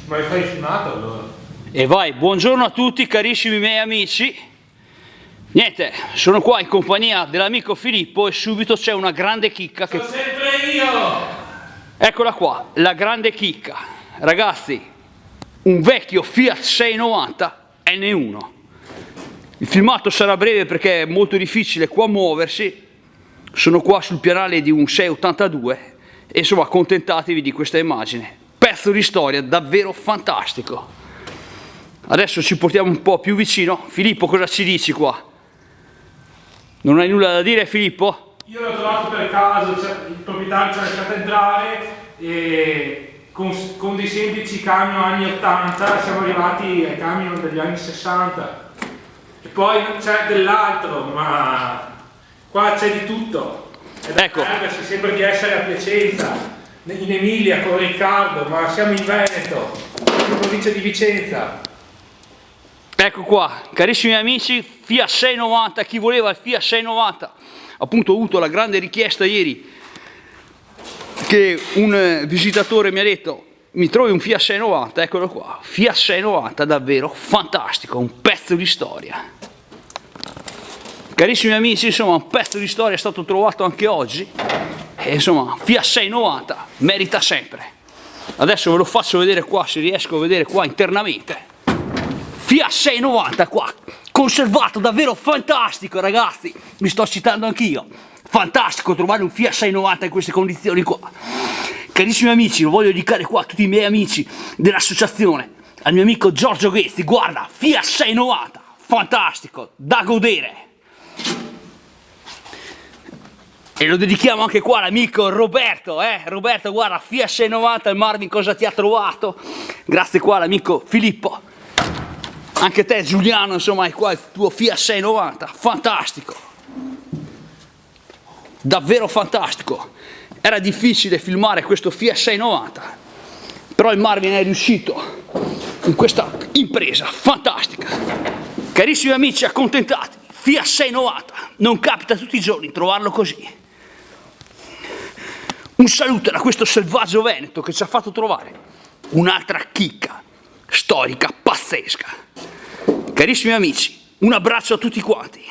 Ma hai fai filmato allora? E vai, buongiorno a tutti carissimi miei amici. Niente, sono qua in compagnia dell'amico Filippo e subito c'è una grande chicca che... Sono sempre io! Eccola qua, la grande chicca. Ragazzi, un vecchio Fiat 690 N1. Il filmato sarà breve perché è molto difficile qua muoversi. Sono qua sul pianale di un 682 e insomma accontentatevi di questa immagine. Pezzo di storia davvero fantastico. Adesso ci portiamo un po' più vicino. Filippo, cosa ci dici qua? Non hai nulla da dire, Filippo? Io l'ho trovato per caso, il proprietario ci ha lasciato entrare e con dei semplici camion anni 80 siamo arrivati ai camion degli anni 60. E poi c'è dell'altro, ma qua c'è di tutto. Ecco. Si sembra di essere a Piacenza, in Emilia con Riccardo, ma siamo in Veneto, in provincia di Vicenza. Ecco qua, carissimi amici, Fiat 690, chi voleva il Fiat 690? Appunto ho avuto la grande richiesta ieri che un visitatore mi ha detto mi trovi un Fiat 690, eccolo qua, Fiat 690 davvero fantastico, un pezzo di storia. Carissimi amici, insomma un pezzo di storia è stato trovato anche oggi e insomma Fiat 690 merita sempre. Adesso ve lo faccio vedere qua, se riesco a vedere qua internamente. Fiat 690 qua, conservato, davvero fantastico ragazzi, mi sto citando anch'io, fantastico trovare un Fiat 690 in queste condizioni qua. Carissimi amici, lo voglio dedicare qua a tutti i miei amici dell'associazione, al mio amico Giorgio Ghezzi, guarda, Fiat 690, fantastico, da godere. E lo dedichiamo anche qua all'amico Roberto, Roberto guarda, Fiat 690, il Marvin cosa ti ha trovato? Grazie qua all'amico Filippo. Anche te Giuliano, insomma, hai qua il tuo Fiat 690, fantastico, davvero fantastico. Era difficile filmare questo Fiat 690, però il Marvin è riuscito in questa impresa fantastica. Carissimi amici, accontentati, Fiat 690, non capita tutti i giorni trovarlo così. Un saluto da questo selvaggio veneto che ci ha fatto trovare un'altra chicca storica pazzesca. Carissimi amici, un abbraccio a tutti quanti.